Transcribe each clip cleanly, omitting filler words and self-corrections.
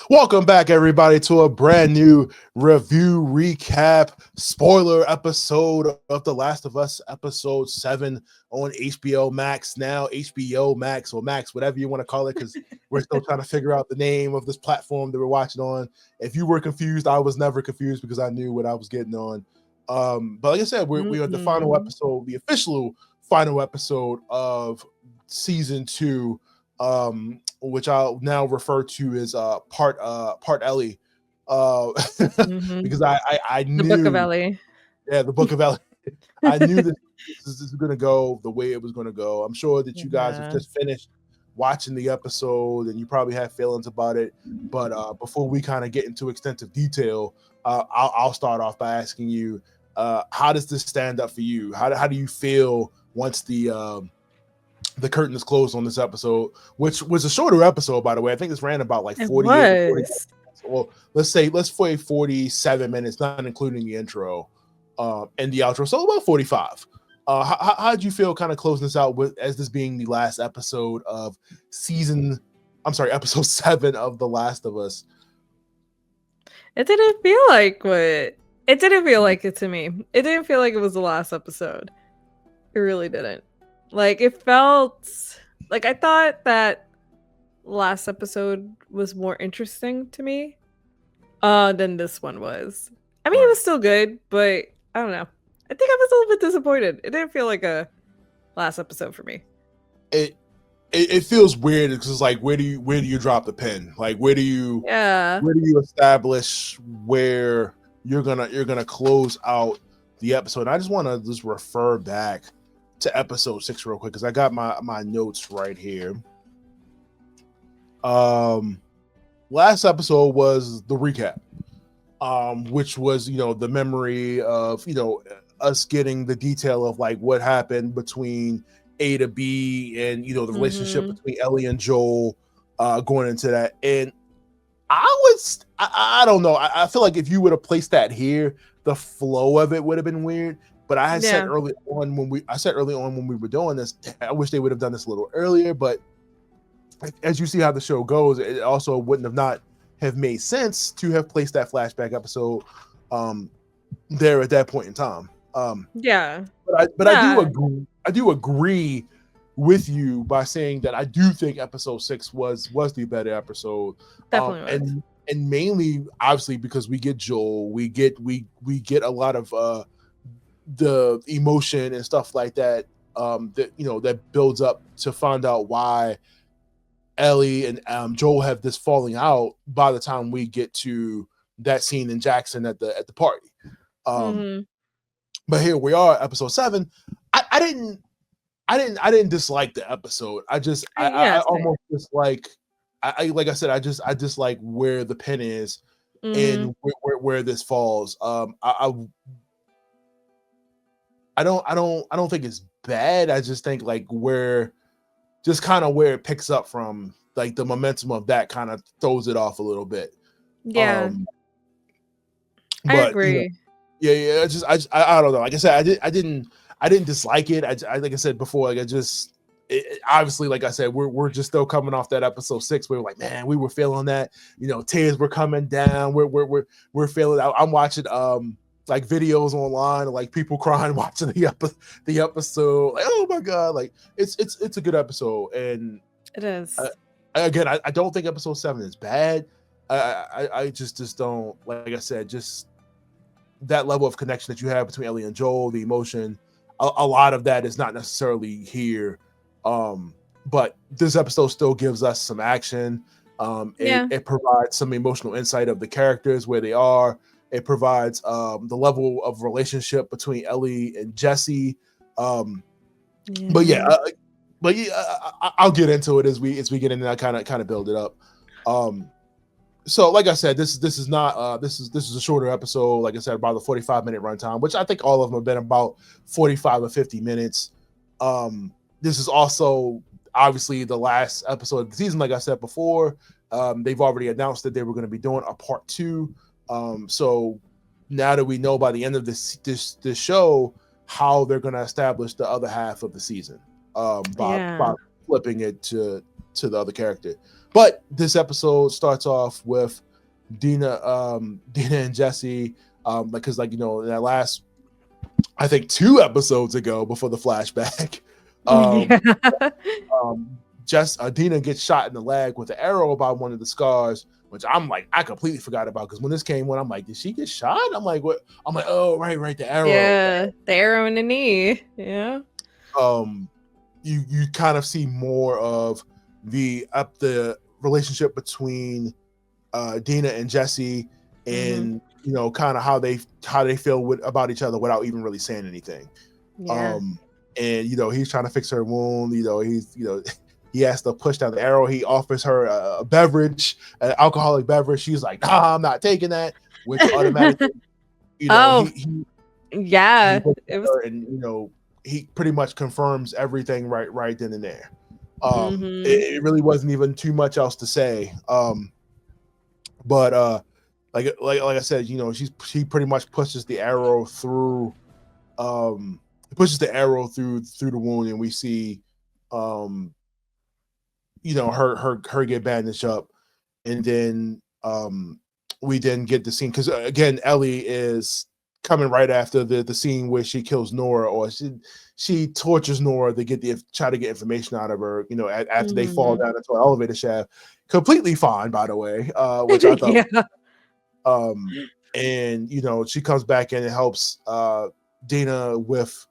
Welcome back, everybody, to a brand new review recap spoiler episode of The Last of Us, episode 7 on HBO Max. Now, HBO Max or Max, whatever you want to call it, because we're still trying to figure out the name of this platform that we're watching on. If you were confused, I was never confused because I knew what I was getting on. But like I said, we are the final episode, the official final episode of season 2. Which I'll now refer to as part Ellie, because I knew the Book of Ellie. the Book of Ellie. I knew that this is going to go the way it was going to go. I'm sure that you guys have just finished watching the episode and you probably have feelings about it. But before we kind of get into extensive detail, I'll start off by asking you, how does this stand up for you? How do you feel once the curtain is closed on this episode, which was a shorter episode, by the way. I think this ran about like 48 minutes. Well, let's say 47 minutes, not including the intro and the outro. So about 45. How did you feel kind of closing this out with as this being the last episode of episode 7 of The Last of Us? It didn't feel like it to me. It didn't feel like it was the last episode. It really didn't. Like, it felt like I thought that last episode was more interesting to me than this one was. I mean, It was still good, but I don't know. I think I was a little bit disappointed. It didn't feel like a last episode for me. It feels weird because it's like, where do you drop the pin? Like, where do you establish where you're gonna close out the episode? And I just want to just refer back to episode 6 real quick because I got my notes right here. Last episode was the recap, which was the memory of us getting the detail of like what happened between A to B and the relationship between Ellie and Joel, going into that. And I don't know. I feel like if you would have placed that here, the flow of it would have been weird. But I had said early on when we were doing this, I wish they would have done this a little earlier. But as you see how the show goes, it also wouldn't have made sense to have placed that flashback episode there at that point in time. But I do agree with you by saying that I do think episode 6 was the better episode. Definitely. And mainly, obviously, because we get Joel, we get a lot of the emotion and stuff like that, that builds up to find out why Ellie and Joel have this falling out by the time we get to that scene in Jackson at the party. But here we are, episode 7. I didn't dislike the episode. I almost dislike. Like I said, I dislike where the pin is and where this falls. I don't think it's bad. I just think like where it picks up from, like the momentum of that kind of throws it off a little bit. I agree. I don't know. Like I said, I didn't dislike it. I like I said before, like obviously, like I said, we're just still coming off that episode 6. We were like, man, we were feeling that. Tears were coming down. We're feeling. I'm watching like videos online of like people crying watching the episode. Like, oh my god, like it's a good episode, and it is. Again, I don't think episode 7 is bad. I just don't, like I said, just that level of connection that you have between Ellie and Joel, the emotion, a lot of that is not necessarily here. But this episode still gives us some action. It provides some emotional insight of the characters, where they are. It provides the level of relationship between Ellie and Jesse. I'll get into it as we get in and I kind of build it up. So like I said, this is not this is a shorter episode. Like I said, about a 45-minute runtime, which I think all of them have been about 45 or 50 minutes. This is also obviously the last episode of the season. Like I said before, they've already announced that they were going to be doing a part 2. So now that we know by the end of this show how they're going to establish the other half of the season, by flipping it to to the other character. But this episode starts off with Dina and Jesse, because like that last, I think 2 episodes ago before the flashback, Dina gets shot in the leg with an arrow by one of the scars, which I completely forgot about, because when this came on, I'm like, did she get shot? I'm like, what? I'm like, oh right, the arrow. Yeah, the arrow in the knee. Yeah. You kind of see more of the relationship between Dina and Jesse, and kind of how they feel about each other without even really saying anything. Yeah. And he's trying to fix her wound. He has to push down the arrow. He offers her a beverage, an alcoholic beverage. She's like, nah, I'm not taking that, which automatically, he yeah, it was, and he pretty much confirms everything right then and there. It really wasn't even too much else to say. But like I said, she pretty much pushes the arrow through, pushes the arrow through the wound, and we see, her get bandaged up, and then we then get the scene, because again, Ellie is coming right after the scene where she kills Nora, or she tortures Nora to try to get information out of her, after they fall down into an elevator shaft, completely fine, by the way, which I thought. And she comes back in and helps Dina with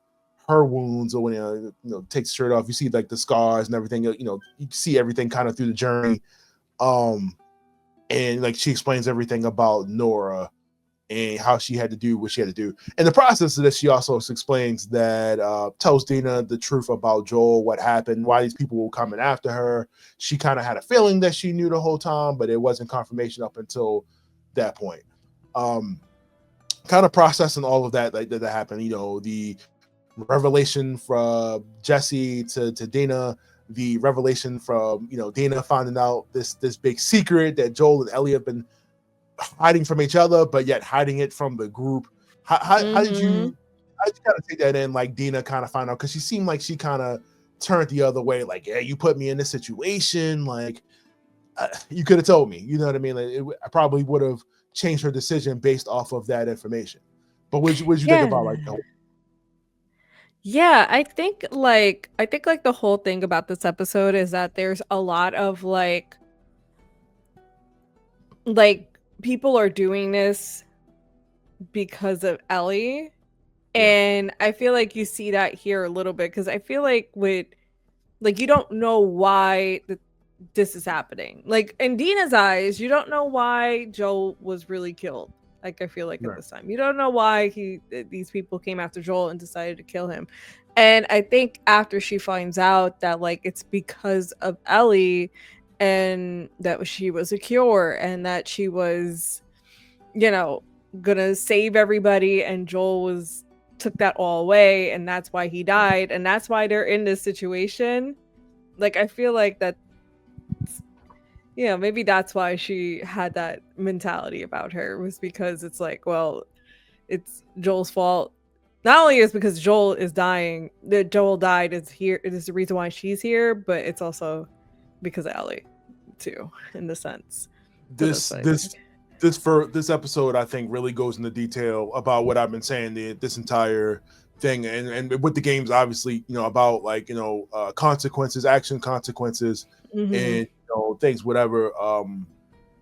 her wounds, or when takes the shirt off, you see like the scars and everything, you see everything kind of through the journey, and like she explains everything about Nora and how she had to do what she had to do. In the process of this, she also explains that, tells Dina the truth about Joel, what happened, why these people were coming after her. She kind of had a feeling that she knew the whole time, but it wasn't confirmation up until that point. Kind of processing all of that that happened, the revelation from Jesse to Dina, the revelation from Dina finding out this big secret that Joel and Ellie have been hiding from each other, but yet hiding it from the group. How did you kind of take that in? Like Dina kind of found out, because she seemed like she kind of turned the other way. Like, yeah, you put me in this situation. Like, you could have told me. You know what I mean? Like, I probably would have changed her decision based off of that information. But what did you think about like? Yeah, I think like the whole thing about this episode is that there's a lot of like people are doing this because of Ellie. And I feel like you see that here a little bit, because I feel like with you don't know why this is happening. Like in Dina's eyes, you don't know why Joel was really killed. Like I feel like at this time, you don't know why these people came after Joel and decided to kill him. And I think after she finds out that like it's because of Ellie, and that she was a cure, and that she was, gonna save everybody, and Joel took that all away, and that's why he died, and that's why they're in this situation. Like I feel like that, maybe that's why she had that mentality about her, was because it's like, well, it's Joel's fault. Not only is because Joel is dying, that Joel died is here, it is the reason why she's here, but it's also because of Ellie too, in the sense. This episode, I think, really goes into detail about what I've been saying this entire thing, and with the games, obviously, about like consequences, action consequences, and things, whatever,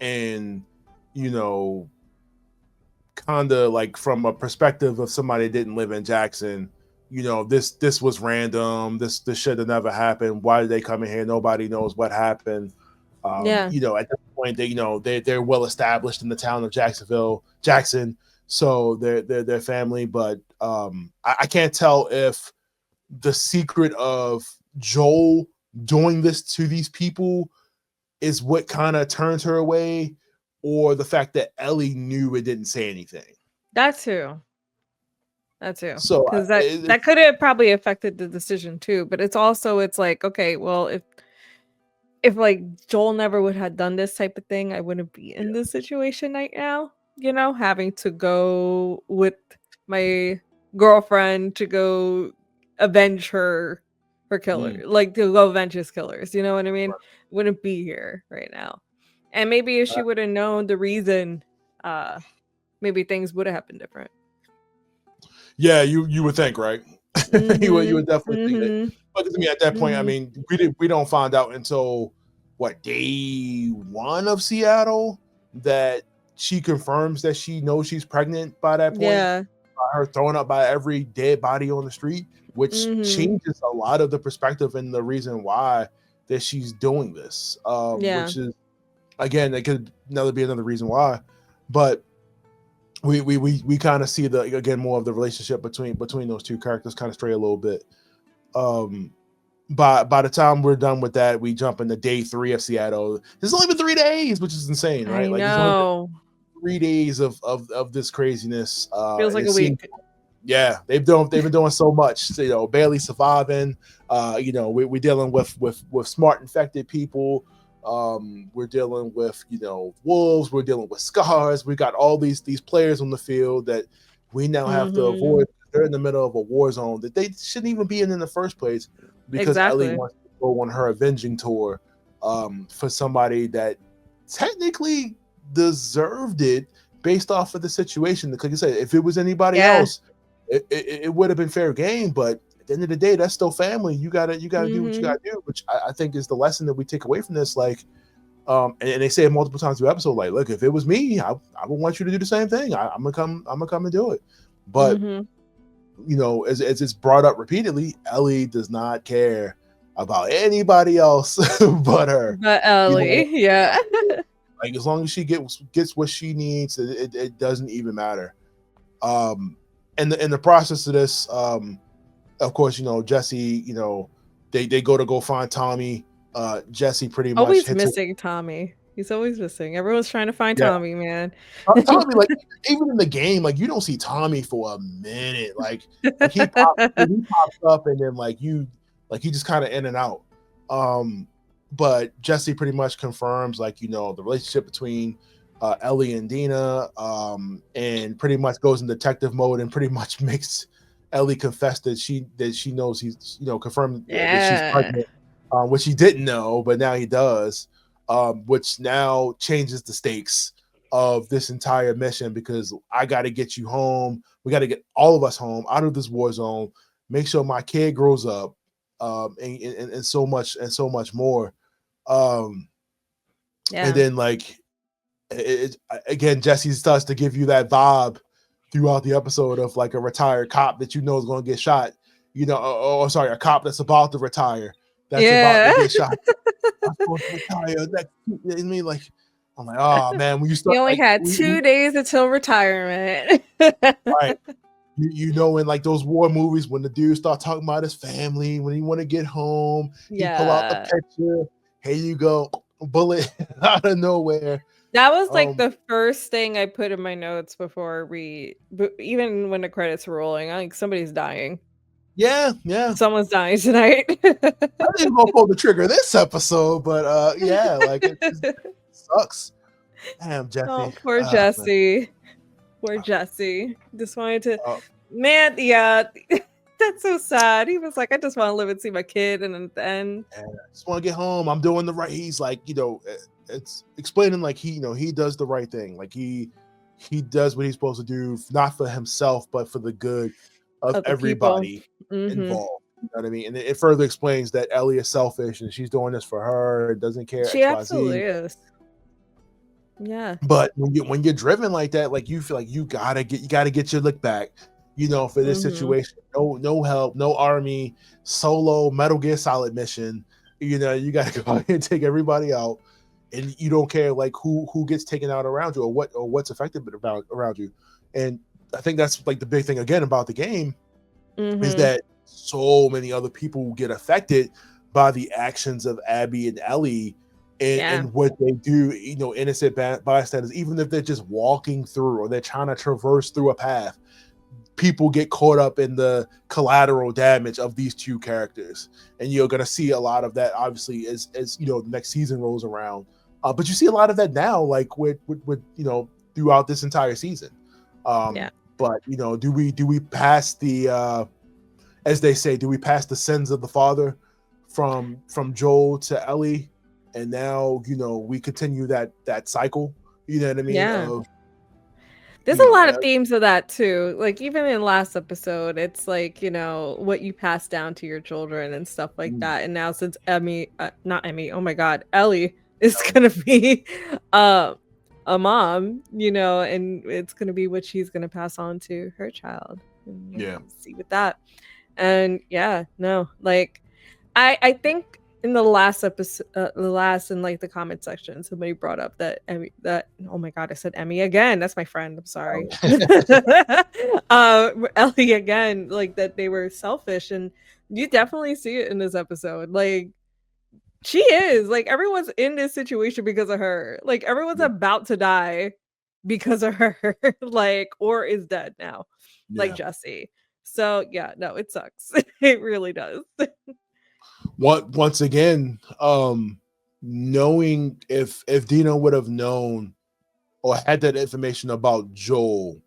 and kind of like from a perspective of somebody that didn't live in Jackson, this was random. This should have never happened. Why did they come in here? Nobody knows what happened. At this point, they're well established in the town of Jackson, so they're family. But I can't tell if the secret of Joel doing this to these people is what kind of turns her away, or the fact that Ellie knew it didn't say anything. That too. So because that could have probably affected the decision too. But it's like, okay, well, if like Joel never would have done this type of thing, I wouldn't be in this situation right now, having to go with my girlfriend to go avenge her for killer, like to go avenge his killers. You know what I mean? Wouldn't be here right now. And maybe if she would have known the reason, maybe things would have happened different. Yeah, you would think, right? You would definitely think that. But to me, at that point, I mean, we don't find out until what, day 1 of Seattle, that she confirms that she knows she's pregnant by that point. Yeah. By her throwing up by every dead body on the street, which changes a lot of the perspective and the reason why that she's doing this. Which is, again, it could be another reason why, but we kind of see more of the relationship between those two characters kind of stray a little bit. By the time we're done with that, we jump into day 3 of Seattle. There's only been 3 days, which is insane, right? I know. 3 days of this craziness. Feels like a week. Yeah, they've been doing so much. Barely surviving. We're dealing with smart infected people. We're dealing with wolves. We're dealing with scars. We got all these players on the field that we now have to avoid. They're in the middle of a war zone that they shouldn't even be in the first place, because Ellie wants to go on her avenging tour for somebody that technically deserved it based off of the situation. Like I said, if it was anybody else, it would have been fair game. But at the end of the day, that's still family. You gotta do what you gotta do, which I think is the lesson that we take away from this. Like, and they say it multiple times through the episode. Like, look, if it was me, I would want you to do the same thing. I'm gonna come and do it. But as it's brought up repeatedly, Ellie does not care about anybody else but her. But Ellie, yeah. Like, as long as she gets what she needs, it doesn't even matter. And in the process of this, of course, Jesse, they go find Tommy. Jesse pretty much always missing Tommy. He's always missing. Everyone's trying to find Tommy, man. Tommy, like, even in the game, like, you don't see Tommy for a minute. Like he pops up, and then he just kind of in and out. But Jesse pretty much confirms, the relationship between Ellie and Dina, and pretty much goes in detective mode and pretty much makes Ellie confess that she knows he's confirmed that she's pregnant, which he didn't know, but now he does. Which now changes the stakes of this entire mission, because I got to get you home. We got to get all of us home out of this war zone. Make sure my kid grows up, and so much more. And then again, Jesse starts to give you that vibe throughout the episode of like a retired cop that is going to get shot. A cop that's about to retire. That's about to get shot. I'm supposed to retire next. I mean, I'm like, oh man, when you start, he only had 2 days until retirement. Right. In like those war movies, when the dude start talking about his family, when he want to get home, he pull out the picture. Here you go, bullet out of nowhere. That was the first thing I put in my notes before even when the credits were rolling. I think somebody's dying. Yeah. Someone's dying tonight. I didn't go pull the trigger this episode, but it sucks. Damn, Jesse. Oh, poor Jesse. Poor Jesse. Just wanted to, man. Yeah, that's so sad. He was like, I just want to live and see my kid, and at the end, I just want to get home. I'm doing the right. He's like, it's explaining like he does the right thing. Like he does what he's supposed to do, not for himself, but for the good of everybody involved. You know what I mean? And it further explains that Ellie is selfish and she's doing this for her and doesn't care. She absolutely is. Yeah. But when you're driven like that, like you feel like you gotta get your lick back, for this situation. No help, no army, solo Metal Gear Solid mission. You gotta go out and take everybody out, and you don't care like who gets taken out around you or what's affected around you. And I think that's like the big thing again about the game is that so many other people get affected by the actions of Abby and Ellie and what they do, innocent bystanders, even if they're just walking through or they're trying to traverse through a path, people get caught up in the collateral damage of these two characters. And you're going to see a lot of that, obviously, as the next season rolls around. But you see a lot of that now, like with throughout this entire season. But do we pass the as they say, do we pass the sins of the father from Joel to Ellie, and now we continue that cycle. You know what I mean? Yeah. Of There's a lot of themes of that too. Like even in last episode, it's like, what you pass down to your children and stuff like that. And now since not Emmy, oh my God, Ellie is gonna be a mom, and it's gonna be what she's gonna pass on to her child. And Yeah. see with that. And yeah, no, like I think in the last episode, in like the comment section, somebody brought up that oh my God, I said Emmy again. That's my friend. I'm sorry. Ellie again, like that they were selfish, and you definitely see it in this episode. Like she is like everyone's in this situation because of her. Like everyone's about to die because of her, like or is dead now, like Jesse. So yeah, no, it sucks. It really does. Once again, knowing if Dina would have known or had that information about Joel,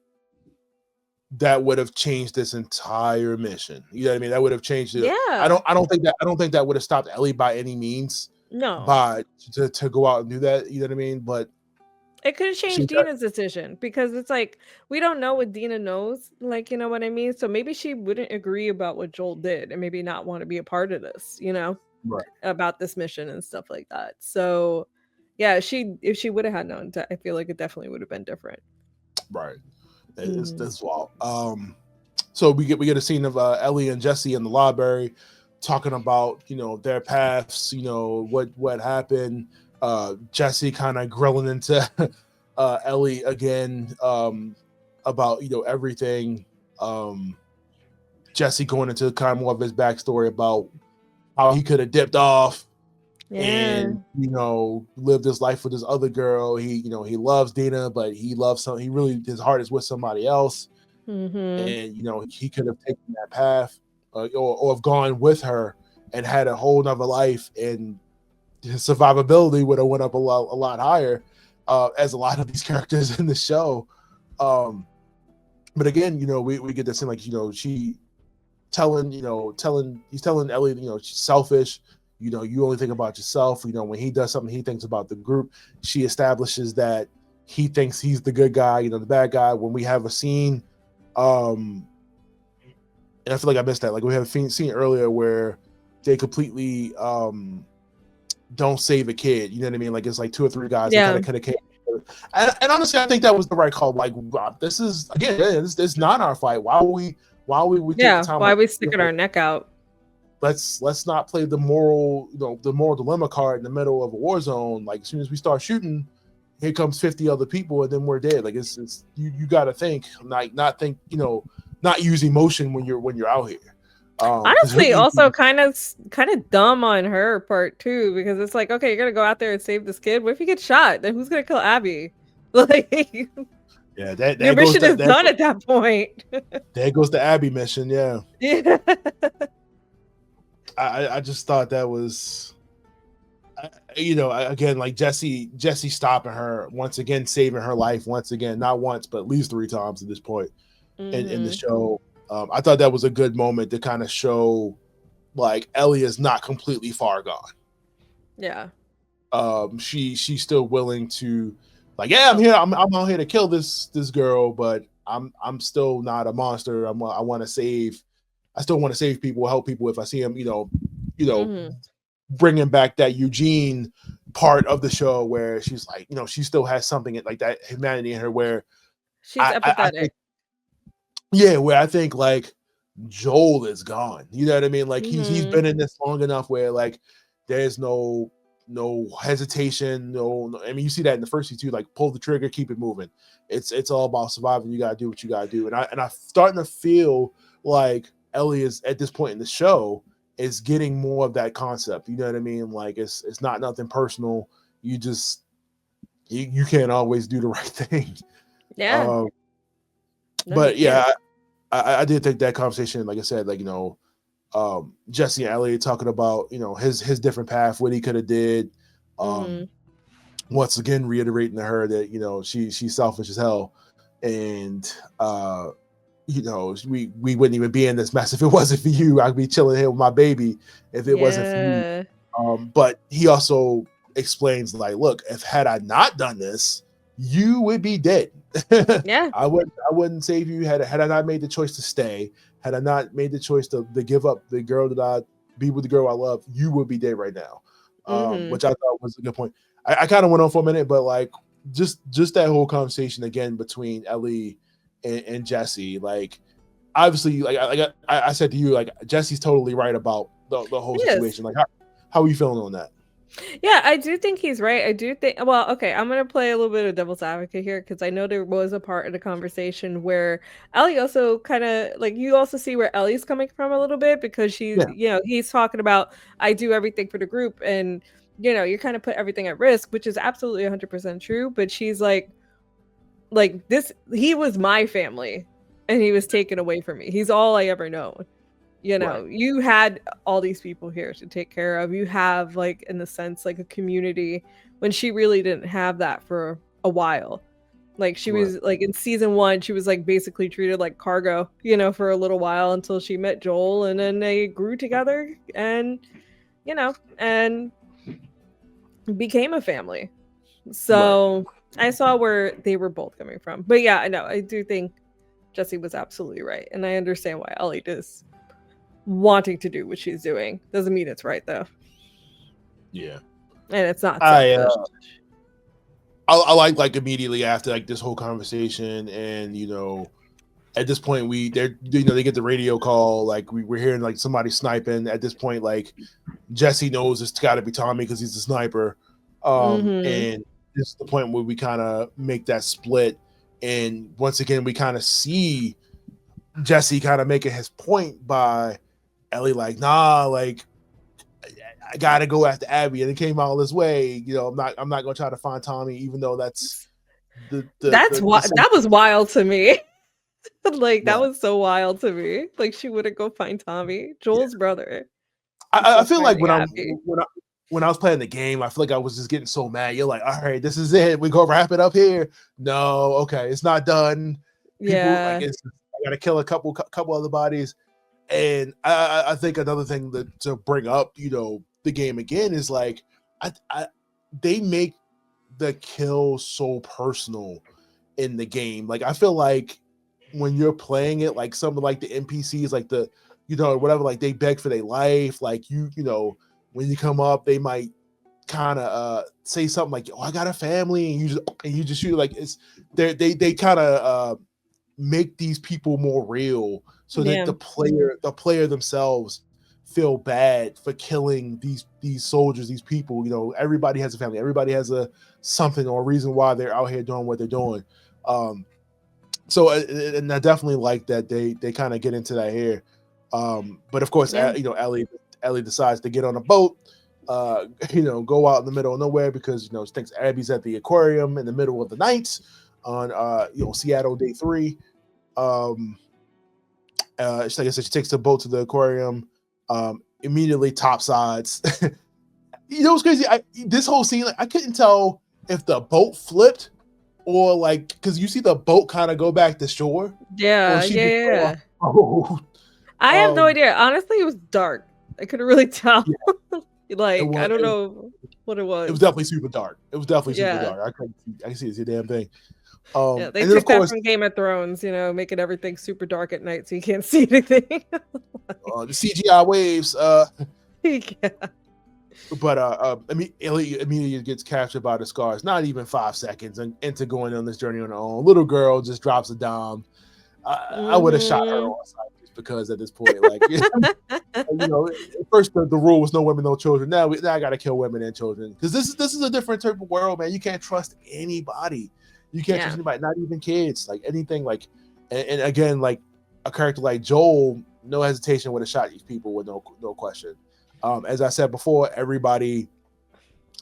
that would have changed this entire mission. You know what I mean? That would have changed it. Yeah. I don't think that would have stopped Ellie by any means. No. But to go out and do that, you know what I mean? But it could have changed Dina's decision because it's like we don't know what Dina knows, like you know what I mean? So maybe she wouldn't agree about what Joel did and maybe not want to be a part of this, right. about this mission and stuff like that. So yeah, if she would have had known, I feel like it definitely would have been different. Right. That's wild. So we get a scene of Ellie and Jesse in the library talking about their paths, what happened. Jesse kind of grilling into Ellie again about everything. Jesse going into kind of more of his backstory about how he could have dipped off and lived his life with this other girl. He loves Dina, but he really his heart is with somebody else. And he could have taken that path or have gone with her and had a whole nother life, and his survivability would have went up a lot higher, as a lot of these characters in the show. But again, we get this thing like she he's telling Ellie she's selfish. You only think about yourself. When he does something, he thinks about the group. She establishes that he thinks he's the good guy, the bad guy. When we have a scene, and I feel like I missed that. Like we have a scene earlier where they completely don't save a kid. You know what I mean? Like it's like 2 or 3 guys that kind of came. And honestly, I think that was the right call. Like this is again, it's not our fight. Why we take the time? Why are we sticking our neck out? Let's not play the moral dilemma card in the middle of a war zone. Like as soon as we start shooting, here comes 50 other people and then we're dead. Like it's you got to think, like not use emotion when you're out here. Honestly, also kind of dumb on her part too, because it's like, okay, you're gonna go out there and save this kid. What if he gets shot? Then who's gonna kill Abby? Like, yeah, that your mission is done at that point. There goes the Abby mission. Yeah. Yeah. I just thought that was, again, like Jesse stopping her once again, saving her life once again, not once but at least 3 times at this point in the show. I thought that was a good moment to kind of show like Ellie is not completely far gone. Yeah. She's still willing to, like, yeah, I'm here. I'm out here to kill this girl, but I'm still not a monster. I still want to save people, help people if I see them. Bringing back that Eugene part of the show where she's like, she still has something like that humanity in her where she's empathetic. Where I think like Joel is gone. You know what I mean? Like he's been in this long enough where like there's no hesitation. No, I mean you see that in the first season too. Like pull the trigger, keep it moving. It's all about surviving. You gotta do what you gotta do. And I'm starting to feel like Ellie is at this point in the show is getting more of that concept. You know what I mean? Like it's not nothing personal. You just you can't always do the right thing. Yeah. But yeah, I did think that conversation, like I said, like Jesse and Ellie talking about his different path, what he could have did. Once again, reiterating to her that she's selfish as hell, and you know, we wouldn't even be in this mess if it wasn't for you. I'd be chilling here with my baby if it wasn't for you. Yeah. But he also explains like, look, if had I not done this, you would be dead. Yeah. I wouldn't save you had I not made the choice to stay, had I not made the choice to give up the girl that I be with the girl I love, you would be dead right now. Which I thought was a good point. I kind of went on for a minute, but like just that whole conversation again between Ellie and Jesse, like obviously, like I said to you, like Jesse's totally right about the whole situation. Like how are you feeling on that? Yeah, I do think he's right. I do think, well, okay, I'm going to play a little bit of devil's advocate here because I know there was a part of the conversation where Ellie also kind of, like, you also see where Ellie's coming from a little bit because she's, you know, he's talking about, I do everything for the group and, you know, you kind of put everything at risk, which is absolutely 100% true. But she's like this, he was my family and he was taken away from me. He's all I ever known. You know, you had all these people here to take care of. You have, like, in the sense, like a community when she really didn't have that for a while. Like she was like in season 1, she was like basically treated like cargo, you know, for a little while until she met Joel and then they grew together and, you know, and became a family. So I saw where they were both coming from. But yeah, I know. I do think Jesse was absolutely right. And I understand why Ellie does wanting to do what she's doing. Doesn't mean it's right though. Yeah. And it's not selfish. I like immediately after like this whole conversation, and you know, at this point they get the radio call, like we're hearing like somebody sniping. At this point, like Jesse knows it's got to be Tommy because he's a sniper, and this is the point where we kind of make that split, and once again we kind of see Jesse kind of making his point by Ellie like, nah, like I gotta go after Abby, and it came out this way. You know, I'm not gonna try to find Tommy, even though that's that was wild to me. Like that was so wild to me. Like she wouldn't go find Tommy, Joel's brother. I feel like when I was playing the game, I feel like I was just getting so mad. You're like, all right, this is it. We go wrap it up here. No, okay, it's not done. People, like, I gotta kill a couple other bodies. And I think another thing to bring up, you know, the game again is like, they make the kill so personal in the game. Like I feel like when you're playing it, like something like the NPCs, like the, you know, whatever, like they beg for their life. Like you know, when you come up, they might kind of say something like, "Oh, I got a family," and you just shoot. Like it's they kind of make these people more real, so that the player themselves feel bad for killing these soldiers, these people. You know, everybody has a family, everybody has a something or a reason why they're out here doing what they're doing. So and I definitely like that they kind of get into that here. But of course, you know, Ellie decides to get on a boat, you know, go out in the middle of nowhere because, you know, she thinks Abby's at the aquarium in the middle of the night on you know, Seattle day 3. Like I said, she takes the boat to the aquarium, immediately topsides. You know what's crazy? This whole scene, like, I couldn't tell if the boat flipped or like, because you see the boat kind of go back to shore. Yeah. Oh, I have no idea. Honestly, it was dark. I couldn't really tell. Like, I don't know what it was. It was definitely super dark. It was definitely super dark. I can see the damn thing. Yeah, they took that from Game of Thrones, you know, making everything super dark at night so you can't see anything. The CGI waves. Yeah. But I mean, Ellie immediately gets captured by the scars. Not even 5 seconds into going on this journey on her own. Little girl just drops a dime. I would have shot her on sight just because at this point, like, you know, at first the rule was no women, no children. Now I got to kill women and children because this is a different type of world, man. You can't trust anybody. You can't trust anybody, not even kids. Like anything, like, and again, like a character like Joel, no hesitation would have shot these people with no question. As I said before, everybody,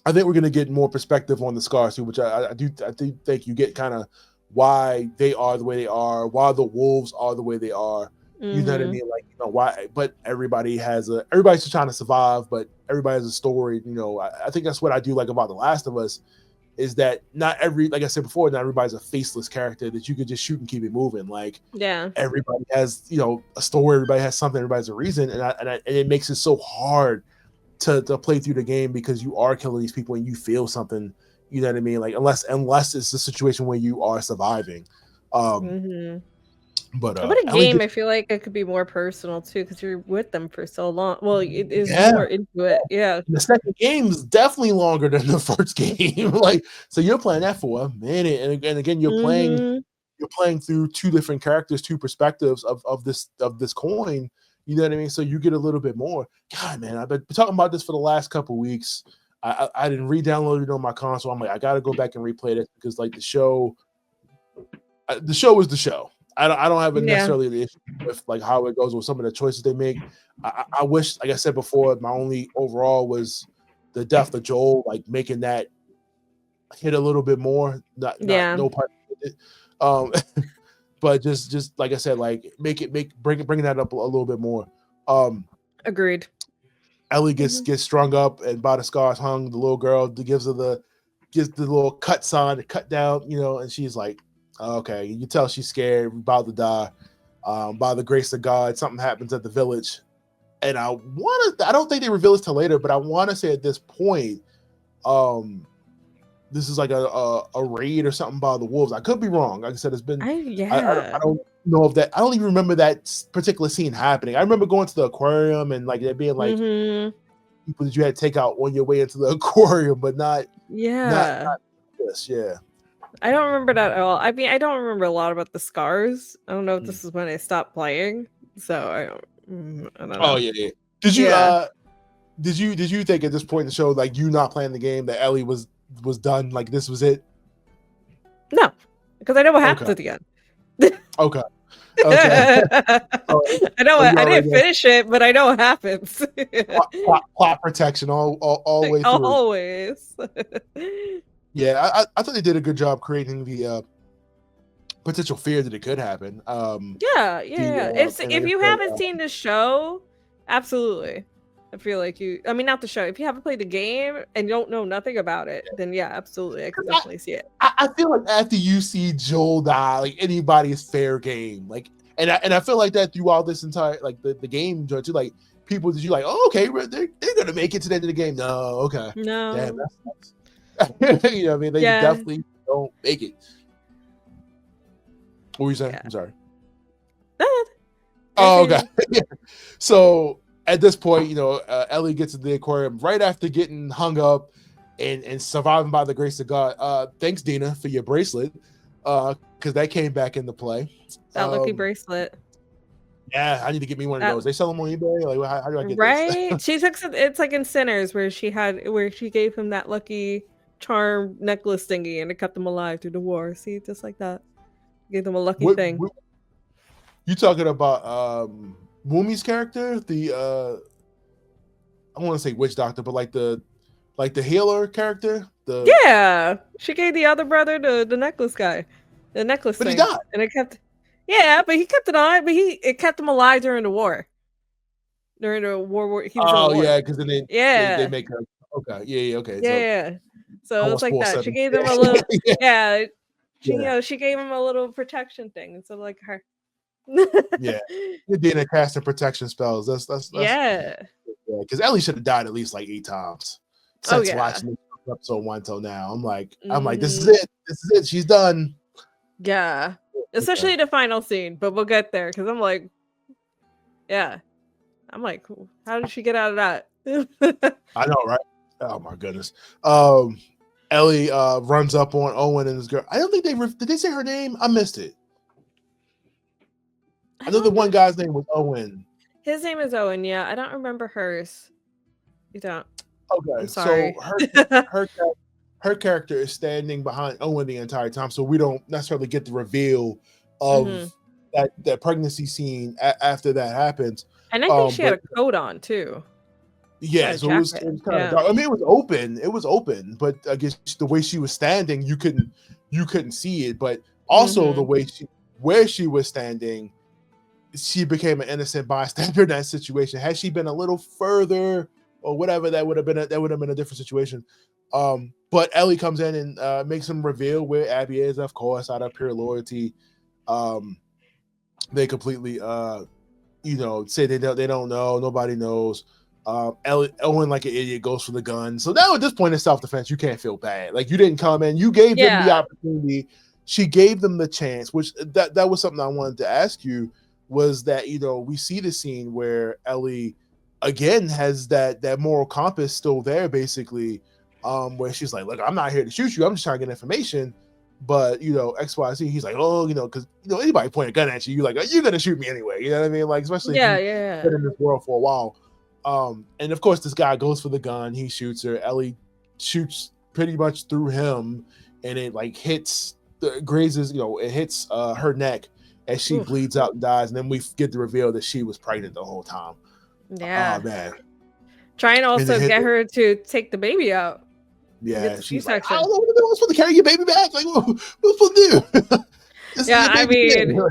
I think we're going to get more perspective on the scars too, which I do think you get kind of why they are the way they are, why the wolves are the way they are. You know what I mean? Like, you know, why, but everybody's just trying to survive, but everybody has a story. You know, I think that's what I do like about The Last of Us is that not every, like I said before, not everybody's a faceless character that you could just shoot and keep it moving. Like everybody has, you know, a story, everybody has something, everybody has a reason, and it makes it so hard to play through the game because you are killing these people and you feel something. You know what I mean? Like unless it's a situation where you are surviving. But a game, I feel like it could be more personal too because you're with them for so long. Well, it is more into it. Yeah. The second game is definitely longer than the first game. Like, so you're playing that for a minute, and again, you're playing through two different characters, two perspectives of this coin. You know what I mean? So you get a little bit more. God, man, I've been talking about this for the last couple of weeks. I didn't re-download it on my console. I'm like, I got to go back and replay this because like the show is the show. I don't have necessarily the issue with like how it goes with some of the choices they make. I wish, like I said before, my only overall was the death of Joel, like making that hit a little bit more. Not no part of it. But just like I said, like bringing that up a little bit more. Agreed. Ellie gets strung up and by the scars hung. The little girl gives the little cut sign to cut down, you know, and she's like, okay, you can tell she's scared, about to die. By the grace of God, something happens at the village. And I don't think they reveal this till later, but I want to say at this point, this is like a raid or something by the wolves. I could be wrong. Like I said, it's been I don't know if that, I don't even remember that particular scene happening. I remember going to the aquarium and like there being like people that you had to take out on your way into the aquarium, but not this. Yeah. I don't remember that at all. I mean, I don't remember a lot about the scars. I don't know if this is when I stopped playing, so I don't know. Oh yeah. Did you think at this point in the show, like you not playing the game, that Ellie was done? Like this was it? No, because I know what happens at the end. Okay. I know I didn't finish it, but I know what happens. plot protection all the way through. Always. Yeah, I thought they did a good job creating the potential fear that it could happen. If you haven't seen the show, absolutely. I feel like not the show. If you haven't played the game and don't know nothing about it, then yeah, absolutely. I can definitely see it. I feel like after you see Joel die, like anybody's fair game. Like, and I feel like that throughout this entire, like the game too, like people that you like, oh, okay, they're gonna make it to the end of the game. No, okay. No. Damn, that's you know what I mean? They definitely don't make it. What were you saying? Yeah. I'm sorry. Oh, okay. So at this point, you know, Ellie gets to the aquarium right after getting hung up and surviving by the grace of God. Thanks, Dina, for your bracelet, because that came back into play. That lucky bracelet. Yeah, I need to get me one of those. They sell them on eBay. Like, how do I get this? She took it's like in Sinners where she gave him that lucky charm necklace thingy and it kept them alive through the war. See, just like that. Gave them a lucky thing. You talking about Wumi's character? The I want to say witch doctor, but like the healer character? She gave the other brother the necklace guy. The necklace thing. But he died. And it kept but he kept it on, but it kept him alive during the war. During the war he was in the war. Yeah, because then they make her okay. Yeah. So it's like that. She gave them a little she gave him a little protection thing. So like her. You're doing a casting protection spells. That's because Ellie should have died at least like 8 times since watching episode 1 till now. I'm like, this is it. She's done. Yeah, especially the final scene, but we'll get there because I'm like, how did she get out of that? I know, right? Oh my goodness. Ellie runs up on Owen and his girl. I don't think did they say her name? I missed it. I know the one guy's name was Owen. His name is Owen. Yeah, I don't remember hers. You don't. Okay, I'm sorry. So her character is standing behind Owen the entire time, so we don't necessarily get the reveal of that pregnancy scene after that happens. And I think she had a coat on too. Yeah, so it was kind of dark. I mean, it was open, but I guess the way she was standing, you couldn't see it. But also the way where she was standing, she became an innocent bystander in that situation. Had she been a little further or whatever, that would have been a different situation. But Ellie comes in and makes him reveal where Abby is, of course, out of pure loyalty. They completely say they don't know, nobody knows. Owen, like an idiot, goes for the gun. So now at this point in self-defense, you can't feel bad. Like, you didn't come in, you gave them the opportunity. She gave them the chance, which that was something I wanted to ask you, was that, we see the scene where Ellie again has that moral compass still there, basically, where she's like, look, I'm not here to shoot you, I'm just trying to get information. But XYZ, he's like, oh, because anybody point a gun at you, you're like, oh, you're gonna shoot me anyway. You know what I mean? Like, especially if you've been in this world for a while. And of course, this guy goes for the gun, he shoots her. Ellie shoots pretty much through him, and it like grazes, it hits her neck as she bleeds out and dies. And then we get the reveal that she was pregnant the whole time. Yeah. Oh man. Trying to also get her to take the baby out. Yeah, she's like, I don't know what I'm supposed to carry your baby back. Like, what's supposed to do? Yeah, I mean,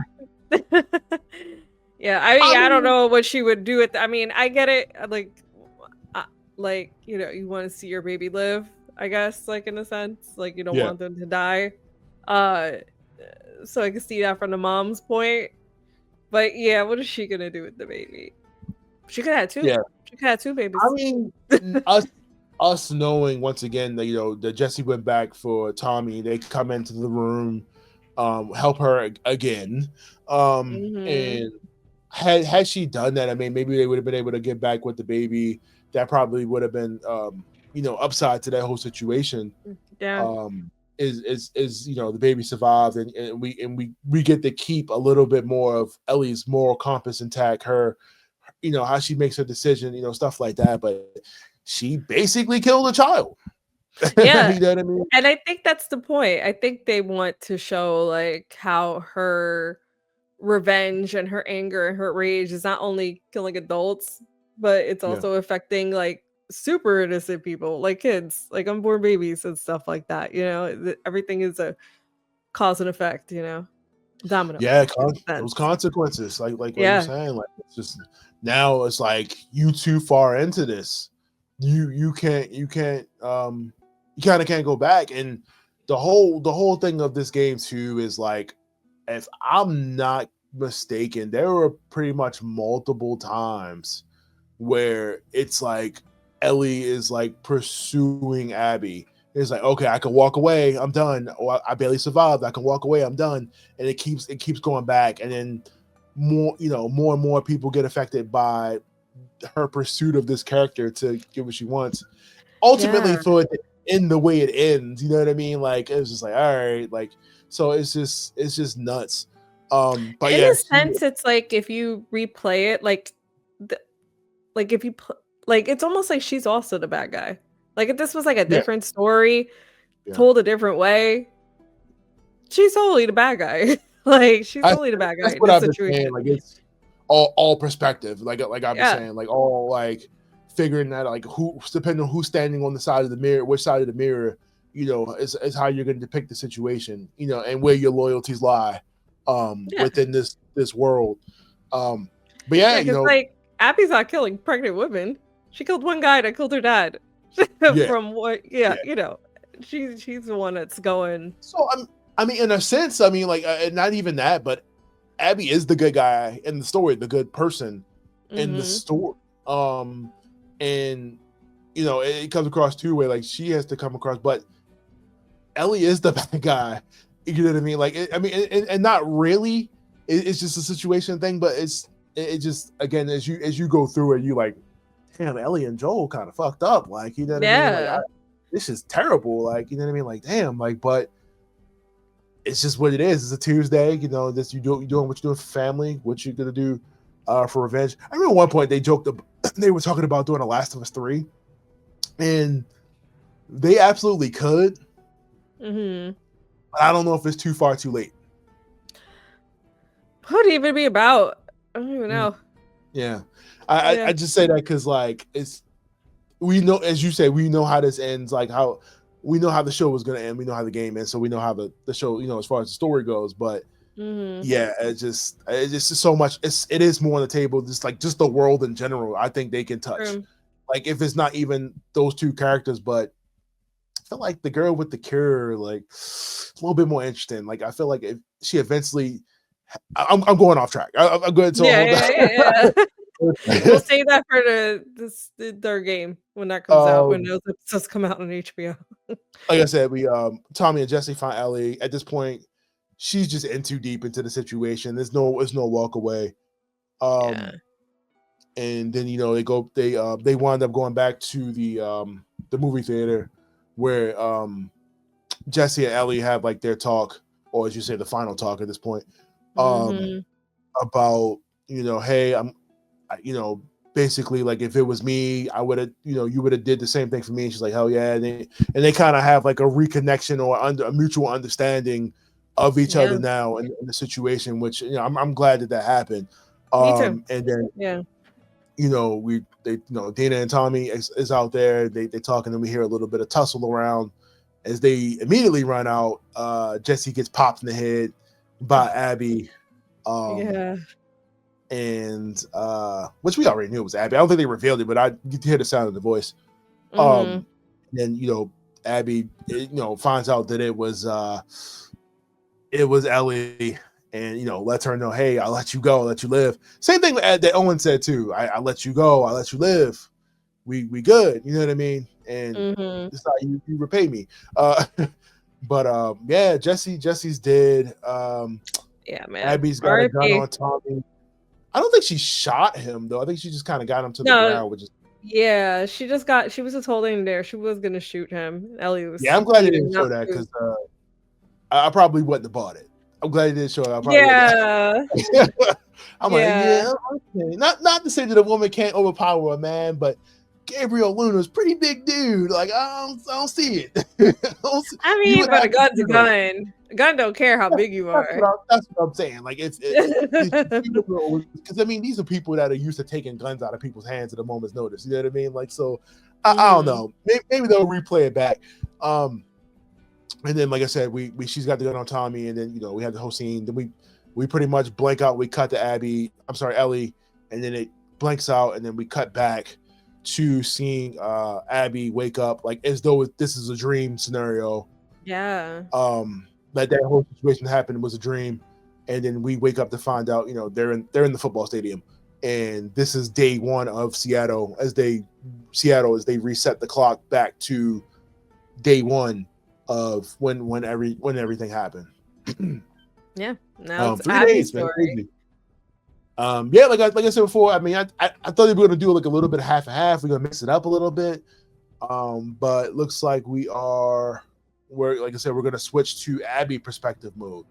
I don't know what she would do with. I mean, I get it. Like, you want to see your baby live, I guess, like, in a sense, like, you don't want them to die. So I can see that from the mom's point. But yeah, what is she gonna do with the baby? She could have two. Yeah, she could have two babies. I mean, us knowing once again that that Jesse went back for Tommy, they come into the room, help her again, and had she done that, I mean, maybe they would have been able to get back with the baby. That probably would have been upside to that whole situation. Yeah. Is the baby survived, and we get to keep a little bit more of Ellie's moral compass intact, her how she makes her decision, stuff like that. But she basically killed a child. Yeah. You know what I mean? And I think that's the point. I think they want to show like how her revenge and her anger and her rage is not only killing adults, but it's also affecting like super innocent people, like kids, like unborn babies and stuff like that. Everything is a cause and effect, domino. Yeah, those consequences, like what you're saying, like it's just now it's like you too far into this. You kind of can't go back. And the whole thing of this game too is like, if I'm not mistaken, there were pretty much multiple times where it's like Ellie is like pursuing Abby. It's like, okay, I can walk away, I'm done. Or I barely survived, I can walk away, I'm done. And it keeps going back, and then more and more people get affected by her pursuit of this character to get what she wants. Ultimately, for it to end the way it ends, you know what I mean? Like, it was just like, all right, like, so it's just nuts. But in a sense, it's like if you replay it, like if you like, it's almost like she's also the bad guy. Like, if this was like a different story told a different way, she's totally the bad guy. Like, she's totally the bad guy. That's what I've been saying. Like, it's all perspective. Like I've been saying, like, all like figuring that, like, who, depending on who's standing on the side of the mirror, which side of the mirror, is how you're going to depict the situation, and where your loyalties lie, within this world. But like, Abby's not killing pregnant women. She killed one guy that killed her dad. From what? She's the one that's going. So I mean, in a sense, I mean, like, not even that, but Abby is the good guy in the story, the good person in the story. And it comes across two ways. Like, she has to come across, but Ellie is the bad guy. You know what I mean? Like, and not really. It's just a situation thing, but it just, again, as you go through it, you like, damn, Ellie and Joel kind of fucked up. Like, you know what I mean? Like, this is terrible. Like, you know what I mean? Like, damn. Like, but it's just what it is. It's a Tuesday. This you're doing what you're doing for family. What you're gonna do for revenge. I remember at one point they were talking about doing a Last of Us 3, and they absolutely could. But I don't know if it's too far too late. What would it even be about? I don't even know. Yeah. I just say that because, like, we know, as you say, we know how this ends, like how we know how the show was going to end, we know how the game ends, so we know how the show, as far as the story goes. But it's just so much. It is more on the table, just the world in general. I think they can touch, like, if it's not even those two characters, but feel like the girl with the cure, like a little bit more interesting. Like I feel like if she eventually, I'm going off track. I'm going to hold Yeah. We'll save that for their game when that comes out, when those episodes come out on HBO. Like I said, we Tommy and Jesse find Ellie. At this point, she's just in too deep into the situation. There's no walk away. And then they wind up going back to the movie theater where Jesse and Ellie have like their talk, or as you say, the final talk at this point, about hey, basically like if it was me, I would have you would have did the same thing for me. And she's like, hell yeah, and they kind of have like a reconnection or a mutual understanding of each other now in the situation, which I'm glad that happened. Me too. And then Dana and Tommy is out there. They talking, and we hear a little bit of tussle around. As they immediately run out, Jesse gets popped in the head by Abby. And which we already knew it was Abby. I don't think they revealed it, but I get to hear the sound of the voice. Then Abby finds out that it was Ellie, and lets her know, hey, I'll let you go, I'll let you live. Same thing that Owen said too. I let you go, I'll let you live. We good, you know what I mean? And this is how you repay me. But Jesse's dead. Yeah, man. Abby's got a gun on Tommy. I don't think she shot him though. I think she just kind of got him to the ground, which is she was just holding him there. She was gonna shoot him. Ellie was. Yeah, I'm glad they didn't show that because I probably wouldn't have bought it. I'm glad they didn't show it. I'm like, okay. Not to say that a woman can't overpower a man, but Gabriel Luna's pretty big dude. Like I don't see it. I mean, but a gun's a gun. A gun don't care how big you are. That's what I'm saying. Like it's because I mean these are people that are used to taking guns out of people's hands at a moment's notice. You know what I mean? Like so, I don't know. Maybe they'll replay it back. And then like I said, she's got the gun on Tommy, and then we have the whole scene. Then we pretty much blank out. We cut to Ellie, and then it blanks out, and then we cut back to seeing Abby wake up like as though this is a dream scenario. Yeah. That whole situation happened was a dream, and then we wake up to find out they're in the football stadium, and this is day one of Seattle as they reset the clock back to day one of when everything happened. Yeah. Now it's 3 days, man. Crazy. Like I said before, I mean, I thought they were gonna do like a little bit of half and half. We're gonna mix it up a little bit, but it looks like like I said, we're gonna switch to Abby perspective mode,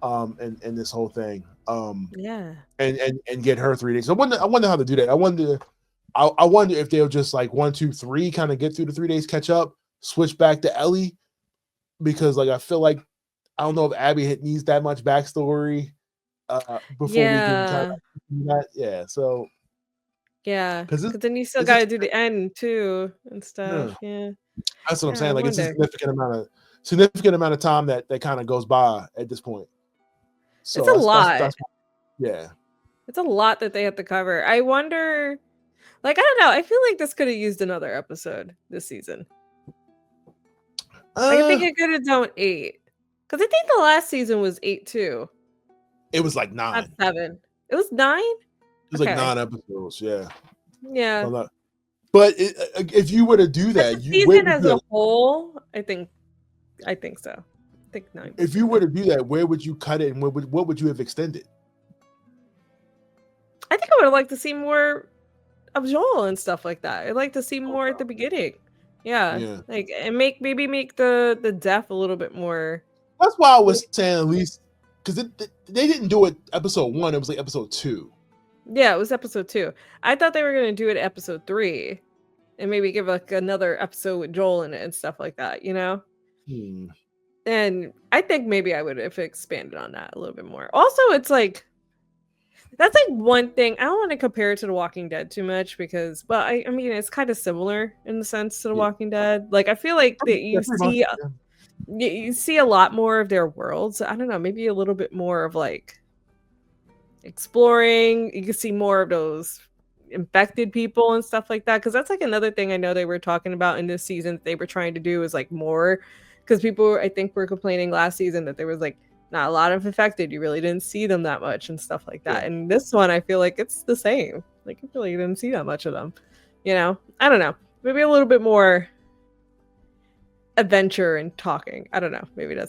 and this whole thing, and get her 3 days. So I wonder how to do that. I wonder if they'll just like 1, 2, 3 kind of get through the 3 days, catch up, switch back to Ellie, because like I feel like I don't know if Abby needs that much backstory. Before we can kind of do that. So because then you still got to do the end too and stuff. That's what I'm saying. Like it's a significant amount of time that kind of goes by at this point. So it's a lot. It's a lot that they have to cover. I wonder, like I don't know. I feel like this could have used another episode this season. I think it could have done 8, because I think the last season was 8 too. It was like 9. Not 7. It was 9? It was like 9 episodes, yeah. Yeah. But if you were to do that, season as a whole, I think so. I think 9. If you were to do that, where would you cut it, and what would you have extended? I think I would have liked to see more of Joel and stuff like that. I'd like to see more at the beginning. Yeah. Like and maybe make the death a little bit more. That's why I was saying at least. Because they didn't do it episode 1, it was like episode 2. Yeah, it was episode 2. I thought they were going to do it episode 3 and maybe give like another episode with Joel in it and stuff like that, And I think maybe I would have expanded on that a little bit more. Also, it's like, that's like one thing. I don't want to compare it to The Walking Dead too much because, I mean, it's kind of similar in the sense to The Walking Dead. Like, I feel like that you see a lot more of their worlds. I don't know, maybe a little bit more of like exploring. You can see more of those infected people and stuff like that, because that's like another thing I know they were talking about in this season that they were trying to do is like more, because people I think were complaining last season that there was like not a lot of infected, you really didn't see them that much and stuff like that. And this one I feel like it's the same, like you really didn't see that much of them, you know. I don't know, maybe a little bit more adventure and talking. I don't know, maybe I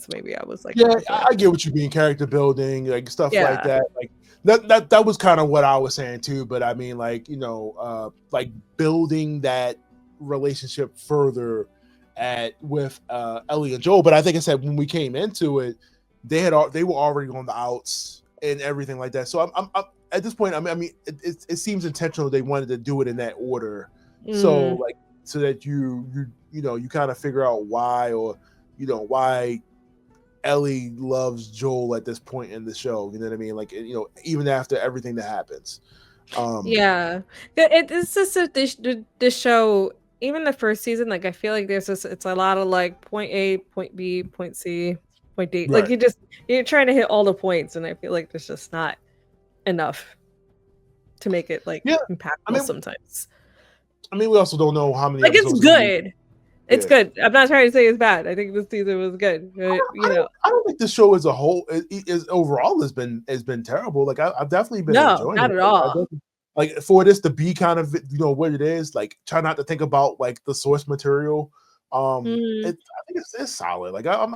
was like, yeah, I get what you mean, character building, like stuff like that, like that was kind of what I was saying too. But I mean, like, you know, like building that relationship further with Ellie and Joel. But I think I said when we came into it, they were already on the outs and everything like that. So I'm at this point, I mean, it seems intentional. They wanted to do it in that order, so like so that you know, you kind of figure out why, or you know, why Ellie loves Joel at this point in the show. You know what I mean? Like, you know, even after everything that happens. It's just that this show, even the first season, like I feel like there's this, it's a lot of like point A, point B, point C, point D. Right. Like you're trying to hit all the points, and I feel like there's just not enough to make it like impactful sometimes. I mean, we also don't know how many. Like it's good. It's good. I'm not trying to say it's bad. I think this season was good. I don't think the show as a whole is overall has been terrible. Like I've definitely been enjoying not it. At all. Like for this to be kind of, you know, what it is, like try not to think about like the source material. I think it's solid. Like I'm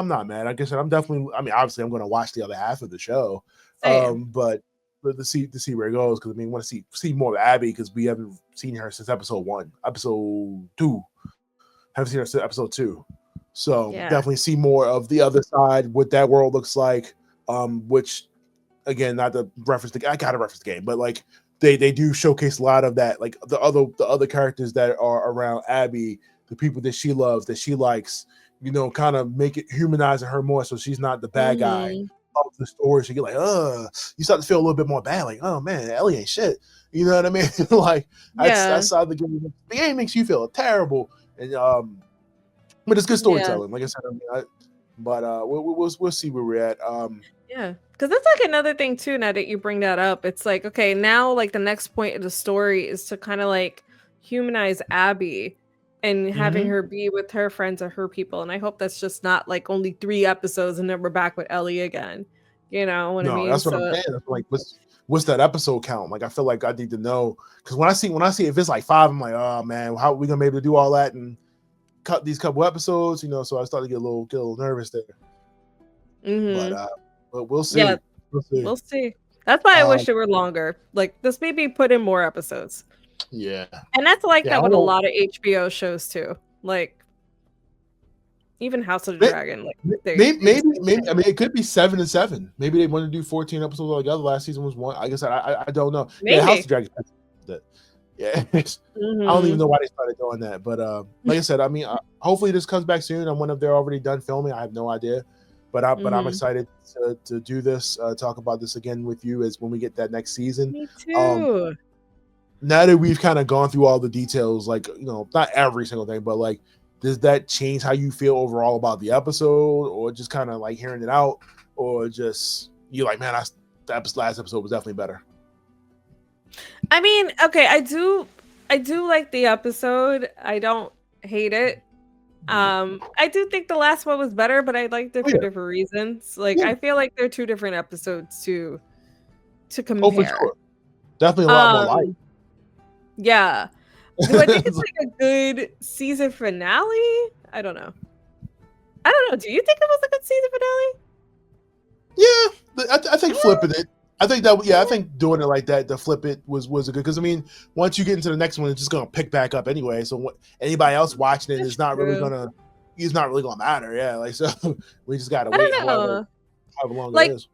not mad. Like I said, I'm definitely. I mean, obviously, I'm going to watch the other half of the show. But to see where it goes, because I mean, I want to see more of Abby, because we haven't seen her since episode 1, episode 2. Haven't seen her since episode 2, so definitely see more of the other side, what that world looks like. Which, again, not to reference I gotta reference the game, but like they do showcase a lot of that, like the other characters that are around Abby, the people that she loves, that she likes, you know, kind of make it humanizing her more, so she's not the bad guy of the story. So you're like, you start to feel a little bit more bad, like, oh man, Ellie ain't shit. You know what I mean? Like that's how the game makes you feel terrible. And but it's good storytelling, like I said. I mean, we'll see where we're at. Because that's like another thing too. Now that you bring that up, it's like, okay, now like the next point of the story is to kind of like humanize Abby and having her be with her friends or her people. And I hope that's just not like only 3 episodes and then we're back with Ellie again. You know what I mean? That's what I'm saying. That's like, what's that episode count? Like, I feel like I need to know, because when I see if it's like 5, I'm like, oh man, how are we gonna be able to do all that and cut these couple episodes? You know, so I started to get a little nervous there. But we'll see. Yeah, we'll see. That's why I wish it were longer. Like, this maybe put in more episodes. Yeah, and that's like that with a lot of HBO shows too. Like, even House of the Dragon. Like, maybe. I mean, it could be 7 and 7. Maybe they want to do 14 episodes altogether. Last season was 1. I guess I don't know. Maybe. Yeah, House of the Dragon. Yeah, I don't even know why they started doing that. But like I said, I mean, hopefully this comes back soon. I wonder if they're already done filming. I have no idea. But I'm excited to do this, talk about this again with you as when we get that next season. Me too. Now that we've kind of gone through all the details, like, you know, not every single thing, but like, does that change how you feel overall about the episode, or just kind of like hearing it out, or just you're like, man, that last episode was definitely better? I mean, okay, I do like the episode. I don't hate it. I do think the last one was better, but I liked it for different reasons. Like, I feel like they're 2 different episodes to compare. Oh, for sure. Definitely a lot more light. Yeah. Do I think it's like a good season finale? I don't know. Do you think it was a good season finale? Yeah, I think flipping it. I think that, I think doing it like that, to flip it was a good, because I mean, once you get into the next one, it's just gonna pick back up anyway. So anybody else watching it is not really gonna, it's not really gonna matter. Yeah, like, so we just gotta wait however long it is.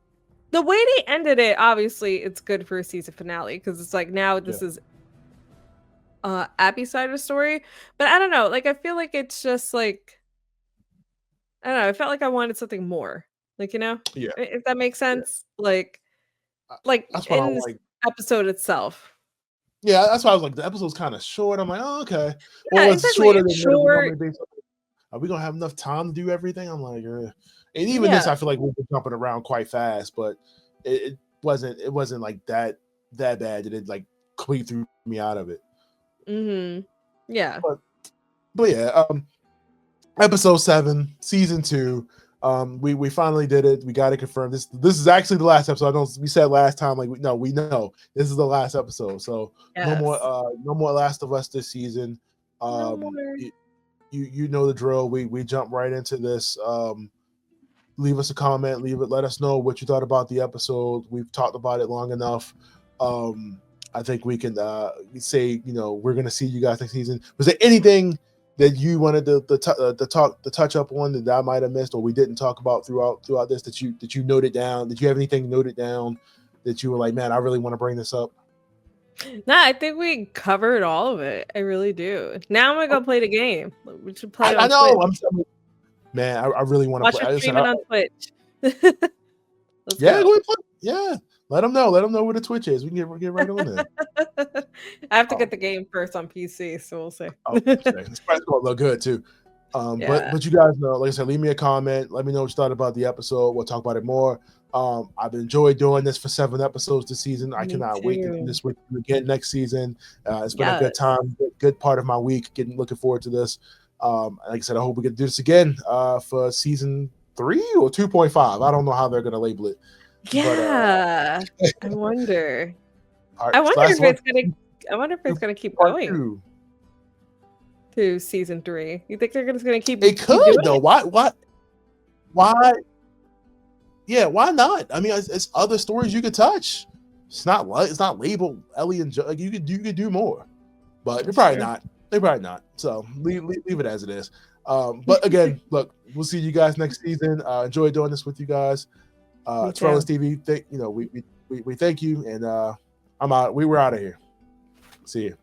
The way they ended it, obviously, it's good for a season finale, because it's like, now this is Abby's side of the story. But I don't know, like, I feel like it's just like, I don't know, I felt like I wanted something more, like, you know, if that makes sense. Like in this episode itself. Yeah, that's why I was like, the episode's kind of short. I'm like, oh, okay. Yeah, well, it's shorter than short. Are we gonna have enough time to do everything? I'm like, and even this, I feel like we've been jumping around quite fast, but it wasn't like that bad. It like completely threw me out of it. Yeah. But yeah, episode 7, season 2. We finally did it. We got it confirmed. This is actually the last episode. I know we said last time, like we know this is the last episode. So no more Last of Us this season. No more. You know the drill. We jump right into this. Leave us a comment. Let us know what you thought about the episode. We've talked about it long enough. I think we can say, we're gonna see you guys next season. Was there anything that you wanted to touch up on that I might have missed or we didn't talk about throughout this that you noted down? Did you have anything noted down that you were like, man, I really want to bring this up? No, I think we covered all of it. I really do. Now I'm gonna go play the game. We should play it on I know. Twitch. Man, I really want to watch play. Us stream it on Twitch. Go play. Yeah. Let them know where the Twitch is. We can get right on there. I have to get the game first on PC, so we'll see. It's probably going to look good too. But you guys know, like I said, leave me a comment. Let me know what you thought about the episode. We'll talk about it more. I've enjoyed doing this for 7 episodes this season. I cannot wait to do this with you again next season. It's been a good time, good part of my week. Looking forward to this. Like I said, I hope we get to do this again for season 3 or 2.5. I don't know how they're going to label it. Yeah, but, I wonder. I wonder if it's gonna keep going to season 3. You think they're just gonna keep? It could though. Why? Yeah, why not? I mean, it's other stories you could touch. It's not labeled Ellie and Joe. Like you could do more, but they're probably not. They're probably not. So leave it as it is. But again, look, we'll see you guys next season. Enjoy doing this with you guys. Trolls TV, we thank you, and I'm out. We're out of here. See you.